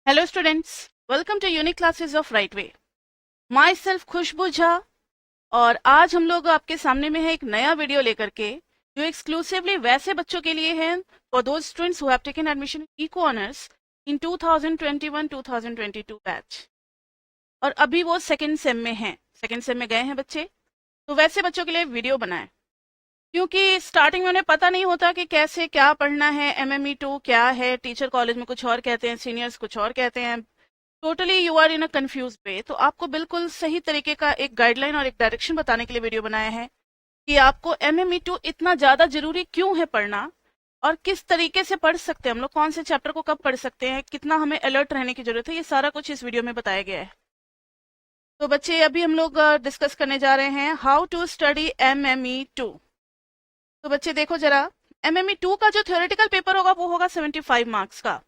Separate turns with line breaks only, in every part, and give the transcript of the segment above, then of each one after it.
Hello students, welcome to unique classes of right way. Myself Khushbu Jha, और आज हम लोग आपके सामने में है एक नया वीडियो लेकर के जो एक्सक्लूसिवली वैसे बच्चों के लिए है for those students who have taken admission eco honours in 2021-2022 batch, और अभी वो सेकेंड सेम में हैं, सेकेंड सेम में गए हैं बच्चे। तो वैसे बच्चों के लिए वीडियो बनाए, क्योंकि स्टार्टिंग में उन्हें पता नहीं होता कि कैसे क्या पढ़ना है, MME2 क्या है, टीचर कॉलेज में कुछ और कहते हैं, सीनियर्स कुछ और कहते हैं, totally you are in a confuse way. तो आपको बिल्कुल सही तरीके का एक गाइडलाइन और एक डायरेक्शन बताने के लिए वीडियो बनाया है कि आपको MME2 इतना ज्यादा जरूरी क्यों है पढ़ना, और किस तरीके से पढ़ सकते हैं हम लोग, कौन से चैप्टर को कब पढ़ सकते हैं, कितना हमें अलर्ट रहने की जरूरत है, ये सारा कुछ इस वीडियो में बताया गया है। तो बच्चे अभी हम लोग डिस्कस करने जा रहे हैं हाउ टू स्टडी MME2। तो बच्चे देखो जरा, MME2 का जो थ्योरेटिकल पेपर होगा वो होगा 75 मार्क्स का।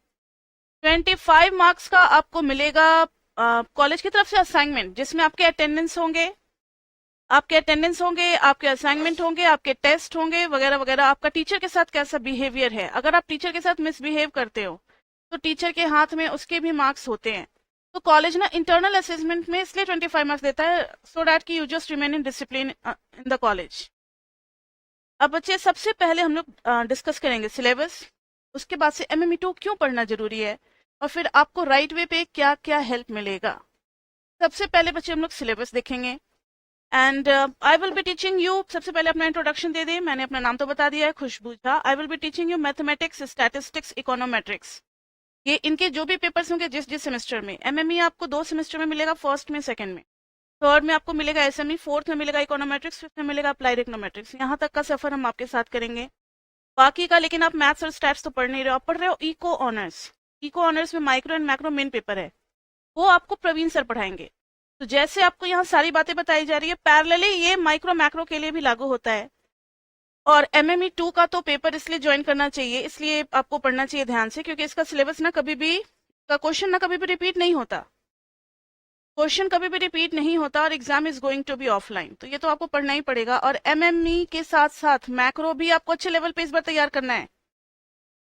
25 मार्क्स का आपको मिलेगा कॉलेज की तरफ से असाइनमेंट, जिसमें आपके अटेंडेंस होंगे, आपके असाइनमेंट होंगे, आपके टेस्ट होंगे वगैरह वगैरह। आपका टीचर के साथ कैसा बिहेवियर है, अगर आप टीचर के साथ मिसबिहेव करते हो तो टीचर के हाथ में उसके भी मार्क्स होते हैं। तो कॉलेज ना इंटरनल असेसमेंट में इसलिए 25 मार्क्स देता है, सो डैट कि you just remain in discipline in the college. अब बच्चे सबसे पहले हम लोग डिस्कस करेंगे सिलेबस, उसके बाद से MME2 क्यों पढ़ना जरूरी है, और फिर आपको राइट वे पे क्या क्या हेल्प मिलेगा। सबसे पहले बच्चे हम लोग सिलेबस देखेंगे, and I will be teaching you. सबसे पहले अपना इंट्रोडक्शन दे दें, मैंने अपना नाम तो बता दिया है, Khushbu Jha. I will be teaching you mathematics, statistics, econometrics. ये इनके जो भी पेपर्स होंगे जिस जिस सेमेस्टर में, MME आपको 2 सेमेस्टर में मिलेगा, फर्स्ट में, सेकंड में। थर्ड में आपको मिलेगा SME, फोर्थ में मिलेगा इकोनोमेट्रिक्स, फिफ्थ में मिलेगा अप्लाइड इकोनोमेट्रिक्स। यहाँ तक का सफर हम आपके साथ करेंगे। बाकी का लेकिन आप मैथ्स और स्टैट्स तो पढ़ नहीं रहे हो, आप पढ़ रहे हो इको ऑनर्स। इको ऑनर्स में micro and macro main paper है, वो आपको प्रवीण सर पढ़ाएंगे। तो जैसे आपको यहाँ सारी बातें बताई जा रही है, पैरेलली ये माइक्रो मैक्रो के लिए भी लागू होता है। और MME2 का तो पेपर इसलिए ज्वाइन करना चाहिए, इसलिए आपको पढ़ना चाहिए ध्यान से, क्योंकि इसका सिलेबस ना कभी भी, का क्वेश्चन ना कभी भी रिपीट नहीं होता, और exam is going to be offline. तो ये तो आपको पढ़ना ही पड़ेगा। और MME के साथ साथ मैक्रो भी आपको अच्छे लेवल पे इस बार तैयार करना है,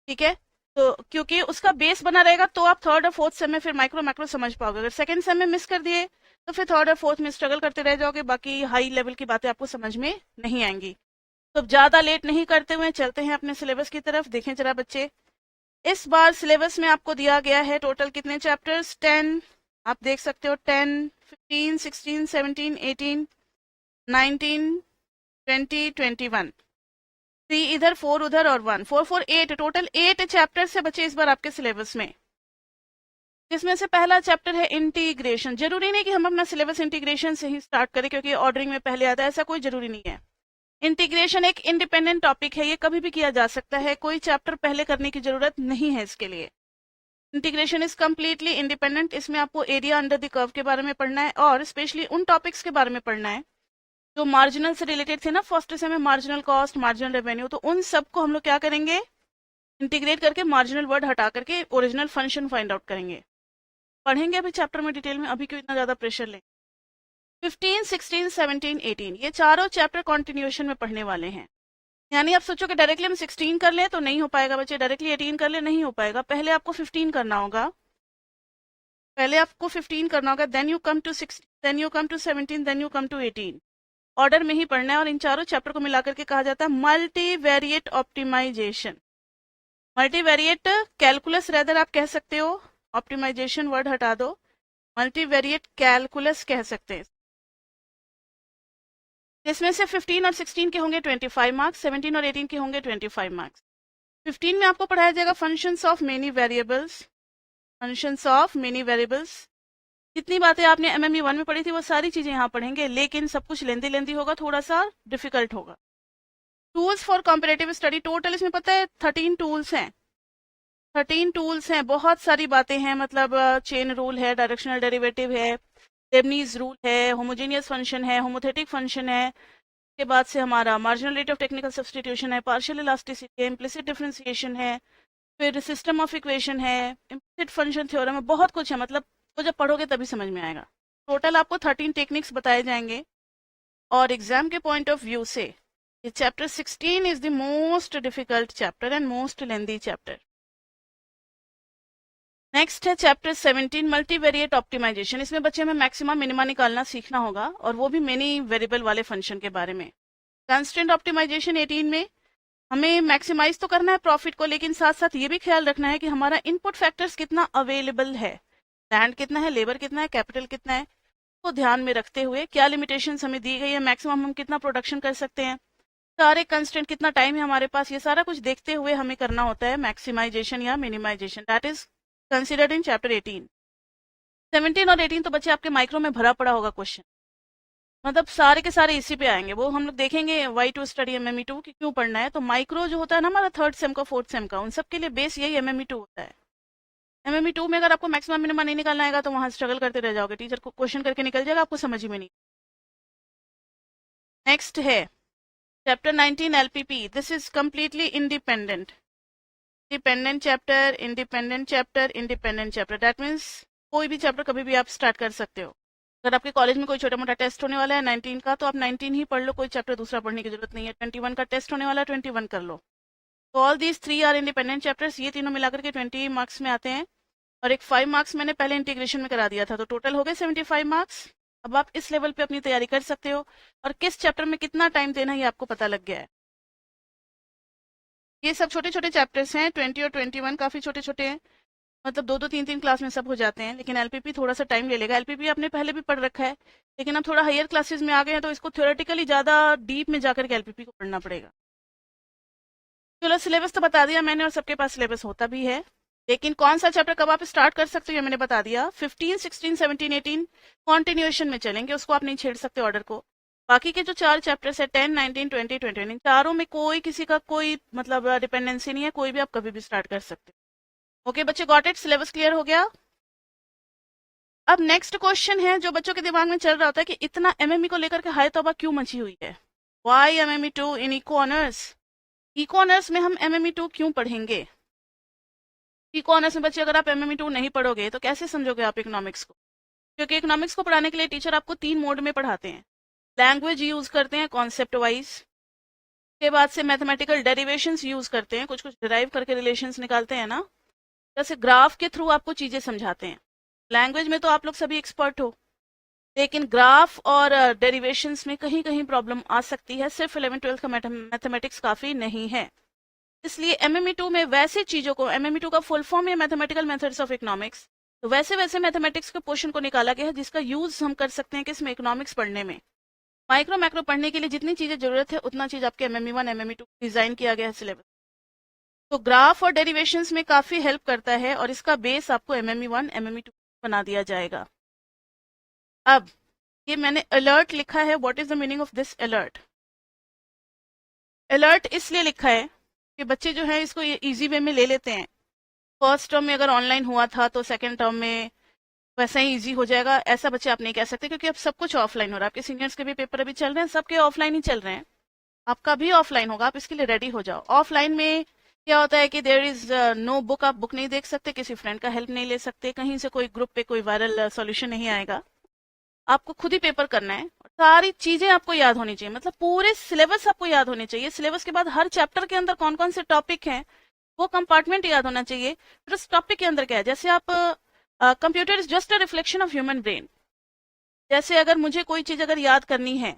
ठीक है। तो क्योंकि उसका बेस बना रहेगा, तो आप थर्ड और फोर्थ सेम में फिर माइक्रो मैक्रो समझ पाओगे। अगर सेकंड सेम में मिस कर दिए तो फिर थर्ड और फोर्थ में स्ट्रगल करते रह जाओगे, बाकी हाई लेवल की बातें आपको समझ में नहीं आएंगी। तो ज्यादा लेट नहीं करते हुए चलते हैं अपने सिलेबस की तरफ। देखें जरा बच्चे, इस बार सिलेबस में आपको दिया गया है टोटल कितने चैप्टर्स, 10। आप देख सकते हो 10, 15, 16, 17, 18, 19, 20, 21, 3 इधर, 4 उधर और 1, 4 4 8, टोटल 8 चैप्टर से बचे इस बार आपके सिलेबस में। जिसमें से पहला चैप्टर है इंटीग्रेशन। जरूरी नहीं कि हम अपना सिलेबस इंटीग्रेशन से ही स्टार्ट करें, क्योंकि ऑर्डरिंग में पहले आता है, ऐसा कोई जरूरी नहीं है। इंटीग्रेशन एक इंडिपेंडेंट टॉपिक है, ये कभी भी किया जा सकता है, कोई चैप्टर पहले करने की जरूरत नहीं है इसके लिए। Integration is completely independent. इसमें आपको एरिया अंडर द कर्व के बारे में पढ़ना है, और स्पेशली उन टॉपिक्स के बारे में पढ़ना है जो मार्जिनल से रिलेटेड थे ना फर्स्ट से में, मार्जिनल कॉस्ट, मार्जिनल रेवेन्यू। तो उन सबको हम लोग क्या करेंगे, इंटीग्रेट करके मार्जिनल वर्ड हटा करके ओरिजिनल फंक्शन फाइंड आउट करेंगे। पढ़ेंगे अभी चैप्टर में डिटेल में, अभी क्यों इतना ज्यादा प्रेशर लें। 15, 16, 17, 18 ये चारों चैप्टर कॉन्टिन्यूएशन में पढ़ने वाले हैं। यानी आप सोचो कि डायरेक्टली हम 16 कर ले तो नहीं हो पाएगा बच्चे, डायरेक्टली 18 कर ले नहीं हो पाएगा, पहले आपको 15 करना होगा, then you come to 16, then you come to 17, then you come to 18। Order में ही पढ़ना है, और इन चारों चैप्टर को मिलाकर के कहा जाता है multivariate optimization. Multivariate calculus rather आप कह सकते हो, ऑप्टिमाइजेशन वर्ड हटा दो, मल्टीवेरिएट कैलकुलस कह सकते हैं। इसमें से 15 और 16 के होंगे 25 मार्क्स, 17 और 18 के होंगे 25 मार्क्स। 15 में आपको पढ़ाया जाएगा फंक्शंस ऑफ मेनी वेरिएबल्स। जितनी बातें आपने MME1 में पढ़ी थी वो सारी चीजें यहाँ पढ़ेंगे, लेकिन सब कुछ लेंदी होगा, थोड़ा सा डिफिकल्ट होगा। Tools for competitive study, total इसमें पता है 13 टूल्स हैं। 13 टूल्स हैं, बहुत सारी बातें हैं, मतलब चेन रूल है, डायरेक्शनल डेरिवेटिव है, लेबनीज रूल है, होमोजेनियस फंक्शन है, होमोथेटिक फंक्शन है, के बाद से हमारा marginal rate of technical substitution है, पार्शियल इलास्टिसिटी है, इम्प्लिसिट डिफरेंशिएशन है, फिर सिस्टम ऑफ इक्वेशन है, इम्प्लिसिट फंक्शन थ्योरम है, बहुत कुछ है। मतलब तो जब पढ़ोगे तभी समझ में आएगा। टोटल आपको 13 टेक्निक्स बताए जाएंगे, और एग्जाम के पॉइंट ऑफ व्यू से ये chapter 16 is the most difficult chapter and most lengthy chapter. Next है चैप्टर 17 मल्टीवेरिएट ऑप्टिमाइजेशन। इसमें बच्चे हमें मैक्सिमा मिनिमा निकालना सीखना होगा और वो भी मेनी वेरिएबल वाले फंक्शन के बारे में। कंस्ट्रेंट ऑप्टिमाइजेशन 18 में हमें मैक्सिमाइज तो करना है प्रॉफिट को, लेकिन साथ साथ ये भी ख्याल रखना है कि हमारा इनपुट फैक्टर्स कितना अवेलेबल है, लैंड कितना है, लेबर कितना है, कैपिटल कितना है, को ध्यान में रखते हुए क्या लिमिटेशंस हमें दी गई है, मैक्सिमम हम कितना प्रोडक्शन कर सकते हैं, सारे कंस्टेंट कितना टाइम है हमारे पास, ये सारा कुछ देखते हुए हमें करना होता है मैक्सिमाइजेशन या minimization. That is considered in chapter 18। 17 और 18 तो बच्चे आपके माइक्रो में भरा पड़ा होगा क्वेश्चन, मतलब सारे के सारे इसी पे आएंगे। वो हम लोग देखेंगे वाई टू स्टडी MME2 कि क्यों पढ़ना है। तो माइक्रो जो होता है ना हमारा थर्ड सेम का फोर्थ सेम का, उन सब के लिए बेस यही MME2 होता है। MME2 में अगर आपको मैक्सिमम मिनिमम नहीं निकालना आएगा तो वहां स्ट्रगल करते रह जाओगे, टीचर को क्वेश्चन करके निकल जाएगा, आपको समझ ही में नहीं। नेक्स्ट है chapter 19 LPP। This is completely independent, independent chapter, independent chapter, independent chapter. That means कोई भी चैप्टर कभी भी आप स्टार्ट कर सकते हो। अगर आपके कॉलेज में कोई छोटा मोटा टेस्ट होने वाला है 19 का, तो आप 19 ही पढ़ लो, कोई चैप्टर दूसरा पढ़ने की जरूरत नहीं है। 21 का टेस्ट होने वाला है, 21 कर लो। तो all these 3 are independent chapters, ये तीनों मिलाकर के 20 मार्क्स में आते हैं और एक 5 मार्क्स मैंने पहले इंटीग्रेशन में करा दिया था, तो टोटल हो गए 75 मार्क्स। अब आप इस लेवल पे अपनी तैयारी कर सकते हो और किस चैप्टर में कितना टाइम देना है ये आपको पता लग गया है। ये सब छोटे छोटे चैप्टर्स हैं, 20 और 21 काफी छोटे छोटे हैं, मतलब 2-2 3-3 क्लास में सब हो जाते हैं। लेकिन LPP थोड़ा सा टाइम ले लेगा। LPP आपने पहले भी पढ़ रखा है, लेकिन अब थोड़ा हायर क्लासेस में आ गए हैं तो इसको थ्योरेटिकली ज्यादा डीप में जाकर के LPP को पढ़ना पड़ेगा। चलो सिलेबस तो बता दिया मैंने और सबके पास सिलेबस होता भी है, लेकिन कौन सा चैप्टर कब आप स्टार्ट कर सकते हो ये मैंने बता दिया। 15, 16, 17, 18 कॉन्टिन्यूएशन में चलेंगे, उसको आप नहीं छेड़ सकते ऑर्डर को। बाकी के जो 4 चैप्टर्स है 10, 19, 20, 21, इन चारों में कोई किसी का कोई मतलब डिपेंडेंसी नहीं है, कोई भी आप कभी भी स्टार्ट कर सकते हो। ओके बच्चे, गॉट इट? सिलेबस क्लियर हो गया? अब नेक्स्ट क्वेश्चन है जो बच्चों के दिमाग में चल रहा होता है कि इतना MME को लेकर के हाय तौबा क्यों मची हुई है। वाई MME2 इन इको ऑनर्स? इको ऑनर्स में हम MME2 क्यों पढ़ेंगे? इको ऑनर्स में बच्चे अगर आप MME2 नहीं पढ़ोगे तो कैसे समझोगे आप इकोनॉमिक्स को? क्योंकि इकोनॉमिक्स को पढ़ाने के लिए टीचर आपको 3 मोड में पढ़ाते हैं। लैंग्वेज यूज करते हैं कॉन्सेप्ट वाइज, के बाद से मैथमेटिकल डेरिवेशंस यूज करते हैं, कुछ कुछ डिराइव करके रिलेशंस निकालते हैं ना, जैसे ग्राफ के थ्रू आपको चीजें समझाते हैं। लैंग्वेज में तो आप लोग सभी एक्सपर्ट हो, लेकिन ग्राफ और डेरिवेशंस में कहीं कहीं प्रॉब्लम आ सकती है। सिर्फ 11-12 का मैथमेटिक्स काफी नहीं है, इसलिए MME2 में वैसे चीजों को, MME2 का फुल फॉर्म है मैथमेटिकल मेथड्स ऑफ इकोनॉमिक्स, तो वैसे वैसे मैथमेटिक्स के पोर्शन को निकाला गया है जिसका यूज हम कर सकते हैं किसमें, इकोनॉमिक्स पढ़ने में। माइक्रो मैक्रो पढ़ने के लिए जितनी चीजें जरूरत है उतना चीज आपके MME1 MME2 डिजाइन किया गया है सिलेबस। तो ग्राफ और डेरिवेशंस में काफी हेल्प करता है और इसका बेस आपको MME1 MME2 बना दिया जाएगा। अब ये मैंने अलर्ट लिखा है, what is the meaning of this alert? Alert इसलिए लिखा है कि बच्चे जो है इसको इजी वे में ले लेते हैं। फर्स्ट टर्म में अगर ऑनलाइन हुआ था तो सेकेंड टर्म में वैसा ही इजी हो जाएगा, ऐसा बच्चे आप नहीं कह सकते, क्योंकि अब सब कुछ ऑफलाइन हो रहा है। आपके सीनियर्स के भी पेपर अभी चल रहे हैं, सबके ऑफलाइन ही चल रहे हैं, आपका भी ऑफलाइन होगा, आप इसके लिए रेडी हो जाओ। ऑफलाइन में क्या होता है कि देयर इज नो बुक, आप बुक नहीं देख सकते, किसी फ्रेंड का हेल्प नहीं ले सकते, कहीं से कोई ग्रुप पे कोई वायरल सॉल्यूशन नहीं आएगा, आपको खुद ही पेपर करना है। सारी चीजें आपको याद होनी चाहिए, मतलब पूरे सिलेबस आपको याद होने चाहिए। सिलेबस के बाद हर चैप्टर के अंदर कौन कौन से टॉपिक हैं वो कंपार्टमेंट याद होना चाहिए। फिर उस टॉपिक के अंदर क्या है, जैसे आप computer is just a reflection of human brain. जैसे अगर मुझे कोई चीज अगर याद करनी है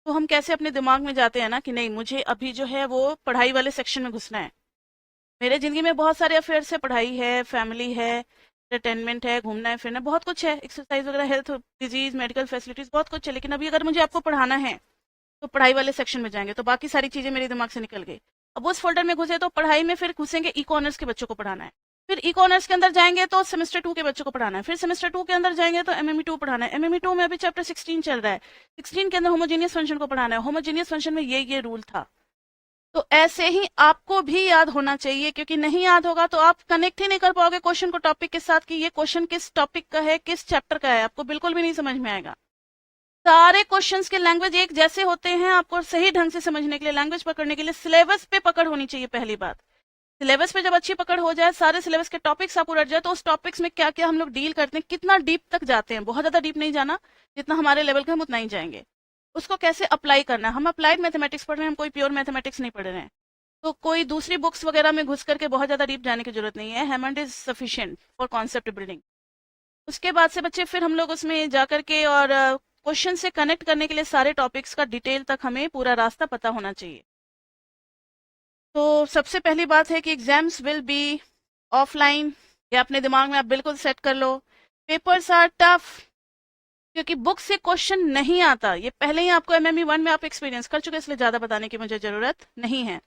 तो हम कैसे अपने दिमाग में जाते हैं ना कि नहीं मुझे अभी जो है वो पढ़ाई वाले सेक्शन में घुसना है। मेरे जिंदगी में बहुत सारे अफेयर्स है, पढ़ाई है, फैमिली है, एंटरटेनमेंट है, घूमना है फिरना, बहुत कुछ है, एक्सरसाइज वगैरह, हेल्थ, डिजीज, मेडिकल फैसिलिटीज, बहुत कुछ है। लेकिन अभी अगर मुझे आपको पढ़ाना है तो पढ़ाई वाले सेक्शन में जाएंगे तो बाकी सारी चीजें मेरे दिमाग से निकल गई। अब उस फोल्डर में घुसे तो पढ़ाई में फिर घुसेंगे, इको ऑनर्स के बच्चों को पढ़ाना है, फिर इको ऑनर्स के अंदर जाएंगे तो सेमेस्टर 2 के बच्चों को पढ़ाना है, फिर सेमेस्टर 2 के अंदर जाएंगे तो MME2 पढ़ाना है। MME2 में अभी चैप्टर 16 चल रहा है, 16 के अंदर होमोजीनियस फंक्शन को पढ़ाना है, होमोजीनियस फंक्शन में ये रूल था। तो ऐसे ही आपको भी याद होना चाहिए, क्योंकि नहीं याद होगा तो आप कनेक्ट ही नहीं कर पाओगे क्वेश्चन को टॉपिक के साथ कि ये क्वेश्चन किस टॉपिक का है, किस चैप्टर का है, आपको बिल्कुल भी नहीं समझ में आएगा। सारे क्वेश्चंस के लैंग्वेज एक जैसे होते हैं, आपको सही ढंग से समझने के लिए, लैंग्वेज पकड़ने के लिए सिलेबस पे पकड़ होनी चाहिए। पहली बात, सिलेबस पे जब अच्छी पकड़ हो जाए, सारे सिलेबस के टॉपिक्स आपको रट जाए, तो उस टॉपिक्स में क्या क्या हम लोग डील करते हैं, कितना डीप तक जाते हैं, बहुत ज्यादा डीप नहीं जाना, जितना हमारे लेवल का हम उतना ही जाएंगे। उसको कैसे अप्लाई करना है, हम अप्लाइड मैथमेटिक्स पढ़ रहे हैं, हम कोई प्योर मैथमेटिक्स नहीं पढ़ रहे हैं। तो कोई दूसरी बुक्स वगैरह में घुस करके बहुत ज़्यादा डीप जाने की जरूरत नहीं है, Hammond is sufficient for concept building. उसके बाद से बच्चे फिर हम लोग उसमें जा करके और क्वेश्चन से कनेक्ट करने के लिए सारे टॉपिक्स का डिटेल तक हमें पूरा रास्ता पता होना चाहिए। तो सबसे पहली बात है कि एग्जाम्स विल बी ऑफलाइन, ये अपने दिमाग में आप बिल्कुल सेट कर लो। पेपर्स आर टफ, क्योंकि बुक से क्वेश्चन नहीं आता, ये पहले ही आपको एमएमई 1 में आप एक्सपीरियंस कर चुके हैं, इसलिए ज्यादा बताने की मुझे जरूरत नहीं है।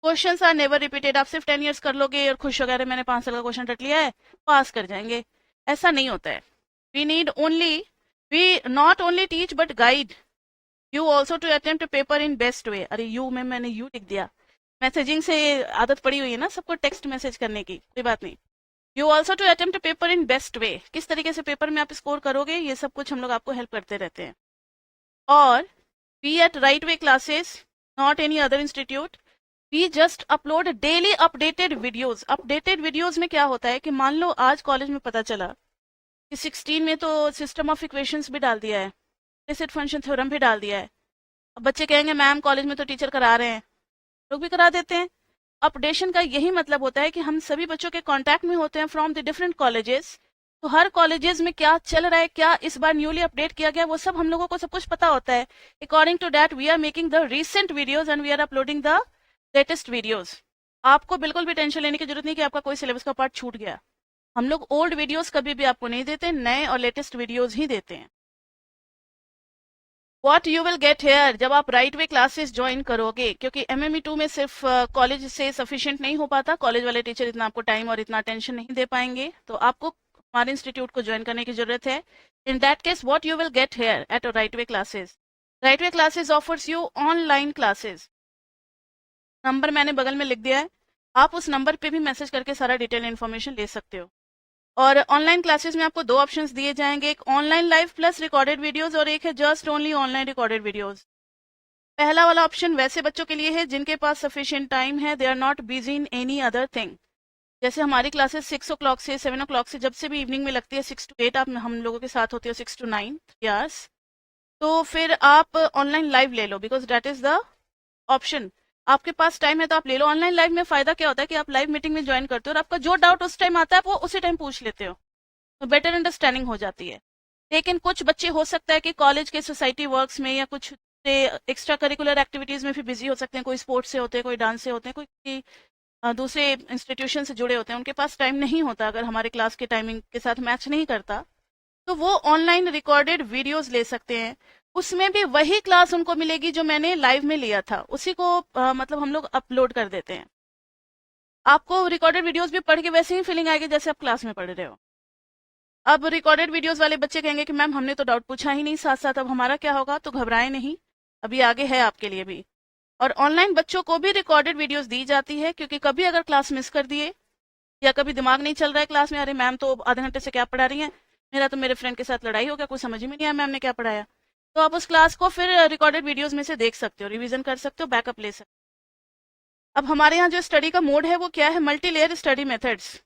क्वेश्चंस आर नेवर रिपीटेड, आप सिर्फ 10 इयर्स कर लोगे और खुश हो गए मैंने 5 साल का क्वेश्चन रट लिया है, पास कर जाएंगे, ऐसा नहीं होता है। We need only, we not only teach but guide you also to attempt paper in best way. अरे यू में मैंने यू लिख दिया, मैसेजिंग से आदत पड़ी हुई है ना सबको टेक्स्ट मैसेज करने की, कोई बात नहीं। You also to attempt paper in best way, किस तरीके से पेपर में आप स्कोर करोगे, ये सब कुछ हम लोग आपको हेल्प करते रहते हैं। और we at Right Way classes, not any other institute, we just upload daily updated videos. Updated videos में क्या होता है कि मान लो आज कॉलेज में पता चला कि 16 में तो सिस्टम ऑफ इक्वेशंस भी डाल दिया है, इम्प्लिसिट फंक्शन थ्योरम भी डाल दिया है। अब बच्चे कहेंगे मैम कॉलेज में तो टीचर करा रहे हैं, लोग भी करा देते हैं। अपडेशन का यही मतलब होता है कि हम सभी बच्चों के कांटेक्ट में होते हैं फ्रॉम द डिफरेंट कॉलेजेस, तो हर कॉलेजेस में क्या चल रहा है, क्या इस बार न्यूली अपडेट किया गया, वो सब हम लोगों को सब कुछ पता होता है। According to that we are making the recent videos and we are uploading the latest videos. आपको बिल्कुल भी टेंशन लेने की जरूरत नहीं कि आपका कोई सिलेबस का पार्ट छूट गया। हम लोग ओल्ड वीडियोस कभी भी आपको नहीं देते, नए और लेटेस्ट वीडियोज ही देते हैं। What you will get hair, जब आप राइट वे क्लासेस ज्वाइन करोगे, क्योंकि एमएमई 2 में सिर्फ कॉलेज से सफिशिएंट नहीं हो पाता, कॉलेज वाले टीचर इतना आपको टाइम और इतना अटेंशन नहीं दे पाएंगे, तो आपको हमारे इंस्टीट्यूट को ज्वाइन करने की जरूरत है। In that case what you will get here at Right Way classes, Right Way classes offers you online classes. Number मैंने बगल में लिख दिया है, आप उस नंबर पे भी मैसेज करके सारा डिटेल इन्फॉर्मेशन ले सकते हो। और ऑनलाइन क्लासेस में आपको 2 ऑप्शंस दिए जाएंगे, एक online live plus recorded videos और एक है just only online recorded videos. पहला वाला ऑप्शन वैसे बच्चों के लिए है जिनके पास सफिशिएंट टाइम है, they are not busy in any other thing. जैसे हमारी क्लासेस 6 o'clock से 7 o'clock से जब से भी इवनिंग में लगती है, 6 to 8 आप हम लोगों के साथ होती है, 6 to 9 3 hours, तो फिर आप ऑनलाइन लाइव ले लो, because that is the option. आपके पास टाइम है तो आप ले लो। ऑनलाइन लाइव में फायदा क्या होता है कि आप लाइव मीटिंग में ज्वाइन करते हो और आपका जो डाउट उस टाइम आता है वो उसी टाइम पूछ लेते हो, तो बेटर अंडरस्टैंडिंग हो जाती है। लेकिन कुछ बच्चे हो सकता है कि कॉलेज के सोसाइटी वर्क्स में या कुछ एक्स्ट्रा करिकुलर एक्टिविटीज में भी बिजी हो सकते हैं, कोई स्पोर्ट्स से होते हैं, कोई डांस से होते हैं, कोई दूसरे इंस्टीट्यूशन से जुड़े होते हैं, उनके पास टाइम नहीं होता, अगर हमारे क्लास के टाइमिंग के साथ मैच नहीं करता, तो वो ऑनलाइन रिकॉर्डेड वीडियोस ले सकते हैं। उसमें भी वही क्लास उनको मिलेगी जो मैंने लाइव में लिया था, उसी को मतलब हम लोग अपलोड कर देते हैं। आपको रिकॉर्डेड वीडियोस भी पढ़ के वैसे ही फीलिंग आएगी जैसे आप क्लास में पढ़ रहे हो। अब रिकॉर्डेड वीडियोस वाले बच्चे कहेंगे कि मैम हमने तो डाउट पूछा ही नहीं, साथ साथ अब हमारा क्या होगा, तो घबराए नहीं, अभी आगे है आपके लिए भी। और ऑनलाइन बच्चों को भी रिकॉर्डेड वीडियोस दी जाती है, क्योंकि कभी अगर क्लास मिस कर दिए या कभी दिमाग नहीं चल रहा है क्लास में, अरे मैम तो आधे घंटे से क्या पढ़ा रही है, मेरा तो मेरे फ्रेंड के साथ लड़ाई हो गया, कुछ समझ ही में नहीं आया मैम ने क्या पढ़ाया, तो आप उस क्लास को फिर रिकॉर्डेड वीडियोस में से देख सकते हो, रिवीजन कर सकते हो, बैकअप ले सकते हो। अब हमारे यहाँ जो स्टडी का मोड है वो क्या है, मल्टी लेयर स्टडी मेथड्स।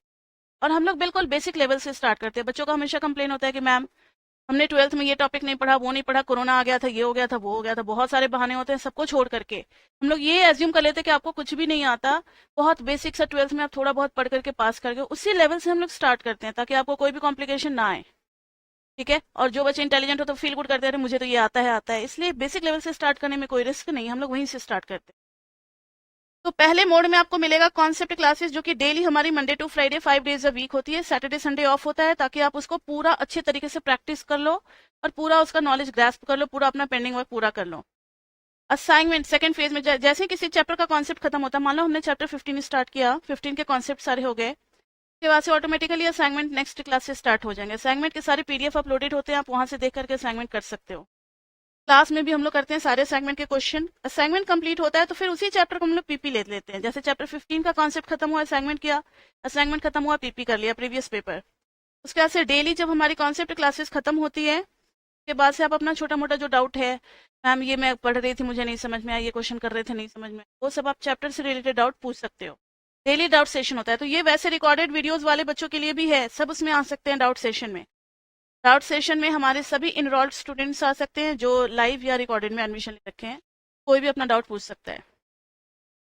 और हम लोग बिल्कुल बेसिक लेवल से स्टार्ट करते हैं। बच्चों का हमेशा कंप्लेन होता है कि मैम हमने 12th में ये टॉपिक नहीं पढ़ा, वो नहीं पढ़ा, कोरोना आ गया था, ये हो गया था, वो हो गया था, बहुत सारे बहाने होते हैं। सबको छोड़ करके हम लोग ये एज्यूम कर लेते हैं कि आपको कुछ भी नहीं आता, बहुत बेसिक सा 12th में आप थोड़ा बहुत पढ़ करके पास करके उसी लेवल से हम लोग स्टार्ट करते हैं, ताकि आपको कोई भी कॉम्प्लिकेशन ना आए, ठीक है। और जो बच्चे इंटेलिजेंट हो तो फील गुड करते हैं, मुझे तो ये आता है, इसलिए बेसिक लेवल से स्टार्ट करने में कोई रिस्क नहीं, हम लोग वहीं से स्टार्ट करते हैं। तो पहले मोड में आपको मिलेगा कॉन्सेप्ट क्लासेस, जो कि डेली हमारी Monday to Friday 5 days a week होती है, सैटरडे संडे ऑफ होता है, ताकि आप उसको पूरा अच्छे तरीके से प्रैक्टिस कर लो और पूरा उसका नॉलेज ग्रैस्प कर लो, पूरा अपना पेंडिंग वर्क पूरा कर लो। असाइनमेंट सेकंड फेज में जैसे ही किसी चैप्टर का कॉन्सेप्ट खत्म होता है, मान लो हमने चैप्टर 15 स्टार्ट किया, 15 के कॉन्सेप्ट सारे हो गए, उसके बाद से ऑटोमेटिकली असाइनमेंट नेक्स्ट क्लास से स्टार्ट हो जाएंगे। असाइनमेंट के सारे पीडीएफ अपलोडेड होते हैं, आप वहां से देख करके असाइनमेंट कर सकते हो। क्लास में भी हम लोग करते हैं सारे असाइनमेंट के क्वेश्चन। असाइनमेंट कंप्लीट होता है तो फिर उसी चैप्टर को हम लोग पीपी ले लेते हैं, जैसे चैप्टर 15 का कॉन्सेप्ट खत्म हुआ, असाइनमेंट किया, असाइनमेंट खत्म हुआ, पीपी कर लिया प्रीवियस पेपर। उसके बाद से डेली जब हमारी कॉन्सेप्ट क्लासेस खत्म होती है, उसके बाद से आप अपना छोटा मोटा जो डाउट है, मैम ये मैं पढ़ रही थी मुझे नहीं समझ में आया, ये क्वेश्चन कर रहे थे नहीं समझ में, वो सब आप चैप्टर से रिलेटेड डाउट पूछ सकते हो। डेली डाउट सेशन होता है, तो ये वैसे रिकॉर्डेड वीडियोस वाले बच्चों के लिए भी है, सब उसमें आ सकते हैं डाउट सेशन में। डाउट सेशन में हमारे सभी इनरोल्ड स्टूडेंट्स आ सकते हैं जो लाइव या रिकॉर्डेड में एडमिशन ले रखे हैं, कोई भी अपना डाउट पूछ सकता है।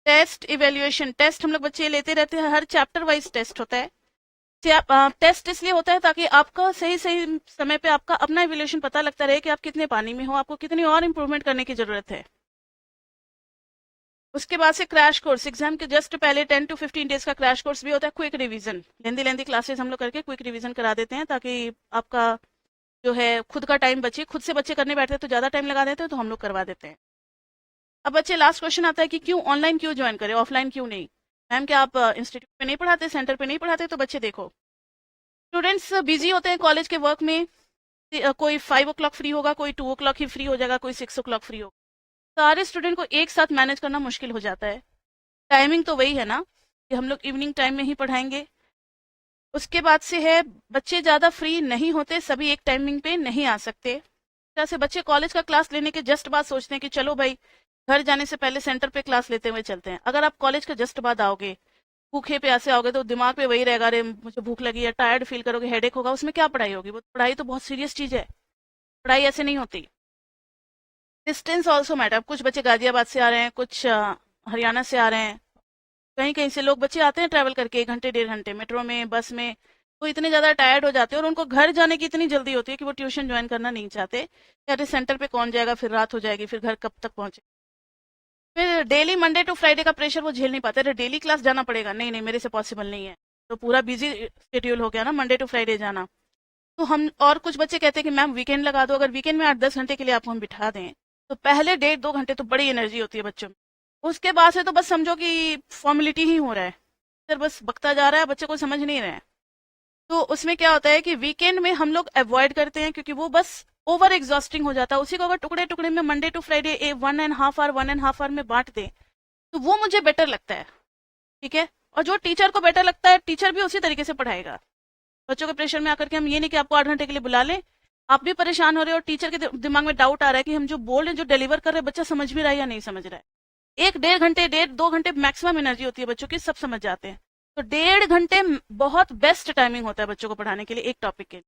टेस्ट इवेल्युएशन, टेस्ट हम लोग बच्चे लेते रहते हैं, हर चैप्टर वाइज टेस्ट होता है। टेस्ट इसलिए होता है ताकि आपका सही सही समय पे आपका अपना इवेल्युएशन पता लगता रहे कि आप कितने पानी में हो, आपको कितनी और इम्प्रूवमेंट करने की जरूरत है। उसके बाद से क्रैश कोर्स, एग्जाम के जस्ट पहले 10 to 15 डेज का क्रैश कोर्स भी होता है, क्विक रिवीजन, लेंदी लेंदी क्लासेस हम लोग करके क्विक रिवीजन करा देते हैं ताकि आपका जो है खुद का टाइम बचे। खुद से बच्चे करने बैठते हैं तो ज़्यादा टाइम लगा देते हैं, तो हम लोग करवा देते हैं। अब बच्चे लास्ट क्वेश्चन आता है कि क्यों ऑनलाइन क्यों ज्वाइन करें, ऑफलाइन क्यों नहीं। मैम क्या आप इंस्टीट्यूट में नहीं पढ़ाते, सेंटर पे नहीं पढ़ाते? तो बच्चे देखो, स्टूडेंट्स बिजी होते हैं कॉलेज के वर्क में, कोई 5 o'clock फ्री होगा, कोई 2 o'clock ही फ्री हो जाएगा, कोई 6 o'clock फ्री होगा। सारे स्टूडेंट को एक साथ मैनेज करना मुश्किल हो जाता है। टाइमिंग तो वही है ना कि हम लोग इवनिंग टाइम में ही पढ़ाएंगे। उसके बाद से है बच्चे ज़्यादा फ्री नहीं होते, सभी एक टाइमिंग पे नहीं आ सकते। जैसे बच्चे कॉलेज का क्लास लेने के जस्ट बाद सोचते हैं कि चलो भाई घर जाने से पहले सेंटर पे क्लास लेते हुए चलते हैं। अगर आप कॉलेज के जस्ट बाद आओगे, भूखे प्यासे आओगे, तो दिमाग पे वही रहेगा, अरे मुझे भूख लगी है, टायर्ड फील करोगे, हेडेक होगा, उसमें क्या पढ़ाई होगी? वो पढ़ाई तो बहुत सीरियस चीज़ है, पढ़ाई ऐसे नहीं होती। डिस्टेंस ऑल्सो मैटर, कुछ बच्चे गाजियाबाद से आ रहे हैं, कुछ हरियाणा से आ रहे हैं, कहीं कहीं से लोग बच्चे आते हैं ट्रैवल करके 1 घंटे 1.5 घंटे मेट्रो में, बस में। वो इतने ज़्यादा टायर्ड हो जाते हैं और उनको घर जाने की इतनी जल्दी होती है कि वो ट्यूशन ज्वाइन करना नहीं चाहते। अरे सेंटर पे कौन जाएगा, फिर रात हो जाएगी, फिर घर कब तक पहुंचे। फिर डेली मंडे टू फ्राइडे का प्रेशर वो झेल नहीं पाते। अरे डेली क्लास जाना पड़ेगा, नहीं नहीं मेरे से पॉसिबल नहीं है। तो पूरा बिजी शेड्यूल हो गया ना मंडे टू फ्राइडे जाना। तो हम, और कुछ बच्चे कहते हैं कि मैम वीकेंड लगा दो। अगर वीकेंड में 8-10 घंटे के लिए आपको हम बिठा दें तो पहले 1.5-2 घंटे तो बड़ी एनर्जी होती है बच्चों में। उसके बाद से तो बस समझो कि फॉर्मेलिटी ही हो रहा है, सर बस बकता जा रहा है, बच्चे को समझ नहीं रहे हैं। तो उसमें क्या होता है कि वीकेंड में हम लोग अवॉइड करते हैं क्योंकि वो बस ओवर एग्जॉस्टिंग हो जाता है। उसी को अगर टुकड़े टुकड़े में मंडे टू फ्राइडे 1.5 आवर में बांट दें तो वो मुझे बेटर लगता है। ठीक है, और जो टीचर को बेटर लगता है टीचर भी उसी तरीके से पढ़ाएगा। बच्चों के प्रेशर में आकर के हम ये नहीं कि आपको 8 घंटे के लिए बुला लें, आप भी परेशान हो रहे हो और टीचर के दिमाग में डाउट आ रहा है कि हम जो बोल रहे हैं, जो डिलीवर कर रहे हैं, बच्चा समझ भी रहा है या नहीं समझ रहा है। 1-1.5 घंटे 1.5-2 घंटे मैक्सिमम एनर्जी होती है बच्चों की, सब समझ जाते हैं। तो 1.5 घंटे बहुत बेस्ट टाइमिंग होता है बच्चों को पढ़ाने के लिए एक टॉपिक के लिए।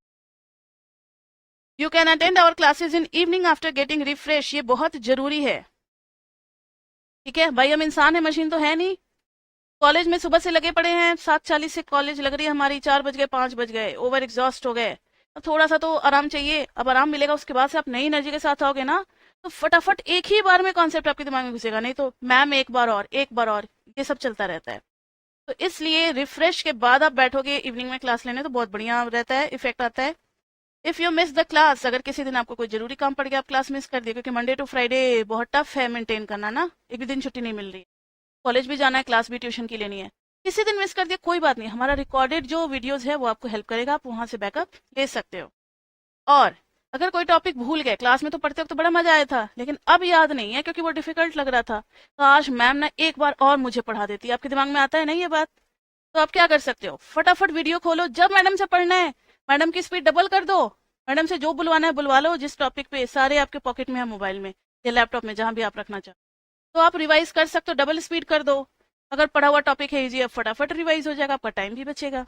You can attend our classes in evening after getting refresh, ये बहुत जरूरी है। ठीक है भाई, हम इंसान है, मशीन तो है नहीं। कॉलेज में सुबह से लगे पड़े हैं, 7:40 से कॉलेज लग रही है हमारी, 4 बज गए 5 बज गए, ओवर एग्जॉस्ट हो गए। अब थोड़ा सा तो आराम चाहिए, अब आराम मिलेगा उसके बाद से आप नई एनर्जी के साथ आओगे ना, तो फटाफट एक ही बार में कॉन्सेप्ट आपके दिमाग में घुसेगा, नहीं तो मैम एक बार और, एक बार और, ये सब चलता रहता है। तो इसलिए रिफ्रेश के बाद आप बैठोगे इवनिंग में क्लास लेने तो बहुत बढ़िया रहता है, इफेक्ट आता है। If you miss the class, अगर किसी दिन आपको कोई जरूरी काम पड़ गया, आप क्लास मिस कर दिए, क्योंकि मंडे टू फ्राइडे बहुत टफ है मेंटेन करना ना, एक भी दिन छुट्टी नहीं मिल रही, कॉलेज भी जाना है, क्लास भी ट्यूशन की लेनी है। किसी दिन मिस कर दिया कोई बात नहीं, हमारा रिकॉर्डेड जो वीडियोस है वो आपको हेल्प करेगा, आप वहां से बैकअप ले सकते हो। और अगर कोई टॉपिक भूल गए, क्लास में तो पढ़ते वक्त तो बड़ा मजा आया था लेकिन अब याद नहीं है क्योंकि वो डिफिकल्ट लग रहा था, तो आज मैम ने एक बार और मुझे पढ़ा देती। आपके दिमाग में आता है ना ये बात, तो आप क्या कर सकते हो, फटाफट वीडियो खोलो, जब मैडम से पढ़ना है मैडम की स्पीड डबल कर दो, मैडम से जो बुलवाना है बुलवा लो, जिस टॉपिक पे, सारे आपके पॉकेट में है, मोबाइल में या लैपटॉप में, जहां भी आप रखना चाहो, तो आप रिवाइज कर सकते हो, डबल स्पीड कर दो। अगर पढ़ा हुआ टॉपिक है इजी, अब फटाफट रिवाइज हो जाएगा, आपका टाइम भी बचेगा।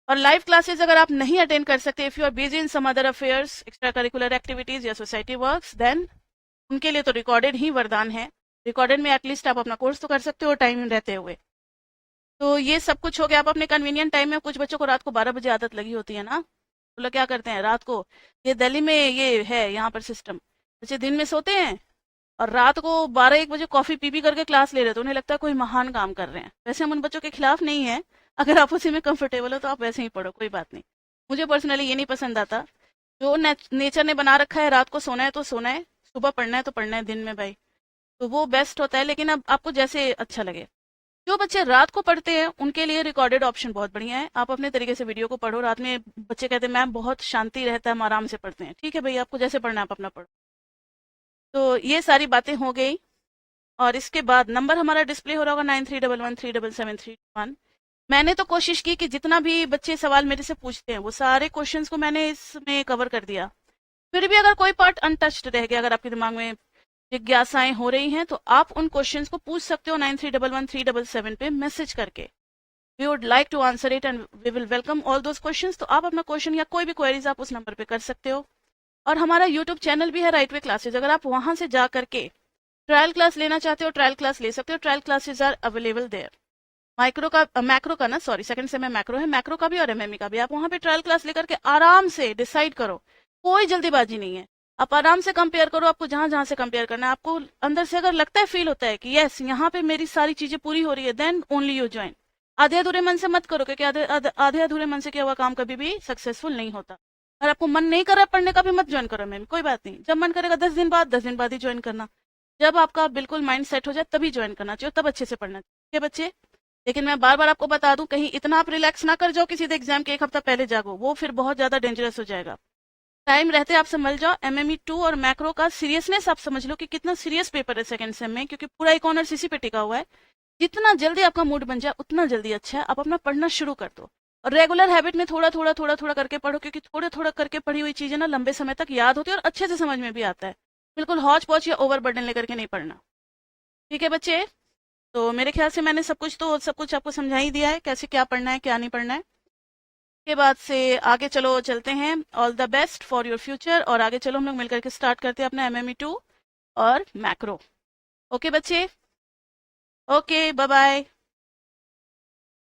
और लाइव क्लासेस अगर आप नहीं अटेंड कर सकते, if you are busy in some other affairs, extra curricular activities या सोसाइटी वर्क्स, देन उनके लिए तो रिकॉर्डेड ही वरदान है। रिकॉर्डेड में एटलीस्ट आप अपना कोर्स तो कर सकते हो टाइम रहते हुए। तो ये सब कुछ हो गया, आप अपने कन्वीनियंट टाइम में। कुछ बच्चों को रात को 12 बजे आदत लगी होती है ना, वो लोग क्या करते हैं रात को, ये दिल्ली में ये है यहाँ पर सिस्टम, बच्चे दिन में सोते हैं और रात को 12-1 बजे कॉफी पी पी करके क्लास ले रहे, तो उन्हें लगता है कोई महान काम कर रहे हैं। वैसे हम उन बच्चों के खिलाफ नहीं है, अगर आप उसी में कंफर्टेबल हो तो आप वैसे ही पढ़ो, कोई बात नहीं। मुझे पर्सनली ये नहीं पसंद आता, जो नेचर ने बना रखा है, रात को सोना है तो सोना है, सुबह पढ़ना है तो पढ़ना है दिन में भाई, तो वो बेस्ट होता है। लेकिन अब आपको जैसे अच्छा लगे। जो बच्चे रात को पढ़ते हैं उनके लिए रिकॉर्डेड ऑप्शन बहुत बढ़िया है, आप अपने तरीके से वीडियो को पढ़ो। रात में बच्चे कहते हैं मैम बहुत शांति रहता है, हम आराम से पढ़ते हैं, ठीक है भाई, आपको जैसे पढ़ना है आप अपना पढ़ो। तो ये सारी बातें हो गई, और इसके बाद नंबर हमारा डिस्प्ले हो रहा होगा 9311377321। मैंने तो कोशिश की कि जितना भी बच्चे सवाल मेरे से पूछते हैं वो सारे क्वेश्चंस को मैंने इसमें कवर कर दिया। फिर भी अगर कोई पार्ट अनटच्ड रह गया, अगर आपके दिमाग में जिज्ञासाएं हो रही हैं, तो आप उन क्वेश्चंस को पूछ सकते हो 9311377377 पे मैसेज करके। We would like to answer it and we will welcome all those questions. तो आप अपना क्वेश्चन या कोई भी क्वेरीज आप उस नंबर पे कर सकते हो। और हमारा यूट्यूब चैनल भी है राइट वे क्लासेज, अगर आप वहां से जा करके ट्रायल क्लास लेना चाहते हो ट्रायल क्लास ले सकते हो, trial classes are available there. Micro का मैक्रो का ना, सॉरी, सेकंड से में मैक्रो है, मैक्रो का भी और एमएमई का भी। आप वहां पे ट्रायल क्लास लेकर के आराम से डिसाइड करो, कोई जल्दीबाजी नहीं है। आप आराम से कंपेयर करो, आपको जहां जहां से कंपेयर करना है, आपको अंदर से अगर लगता है, फील होता है कि यस यहाँ पे मेरी सारी चीजें पूरी हो रही है, देन ओनली यू ज्वाइन। आधे अधूरे मन से मत करो, क्योंकि आधे अधूरे मन से किया हुआ काम कभी भी सक्सेसफुल नहीं होता। और आपको मन नहीं कर रहा पढ़ने का भी, मत ज्वाइन करो मैम, कोई बात नहीं। जब मन करेगा 10 दिन बाद, 10 दिन बाद ही ज्वाइन करना। जब आपका बिल्कुल माइंड सेट हो जाए तभी ज्वाइन करना चाहिए, तब अच्छे से पढ़ना चाहिए। ठीक है बच्चे? लेकिन मैं बार बार आपको बता दूं, कहीं इतना आप रिलैक्स ना कर जाओ कि सीधे एग्जाम के एक हफ्ता पहले जागो, वो फिर बहुत ज्यादा डेंजरस हो जाएगा। टाइम रहते आप समझ जाओ, एमएमई 2 और मैक्रो का सीरियसनेस आप समझ लो कि कितना सीरियस पेपर है सेकंड सेम में, क्योंकि पूरा एक ऑनर्स इसी पे टिका हुआ है। जितना जल्दी आपका मूड बन जाए उतना जल्दी अच्छा है। आप अपना पढ़ना शुरू कर दो, और रेगुलर हैबिट में थोड़ा थोड़ा करके पढ़ो, क्योंकि थोड़ा थोड़ा करके पढ़ी हुई चीजें ना लंबे समय तक याद होती है और अच्छे से समझ में भी आता है। बिल्कुल हौच पौच या ओवर बर्डन लेकर के नहीं पढ़ना। ठीक है बच्चे? तो मेरे ख्याल से मैंने सब कुछ आपको समझा ही दिया है, कैसे क्या पढ़ना है क्या नहीं पढ़ना है। के बाद से आगे चलो चलते हैं। All the best for your future. और आगे चलो हम लोग मिलकर के स्टार्ट करते हैं अपना एमएमई 2 और मैक्रो। ओके बच्चे? Okay, bye bye.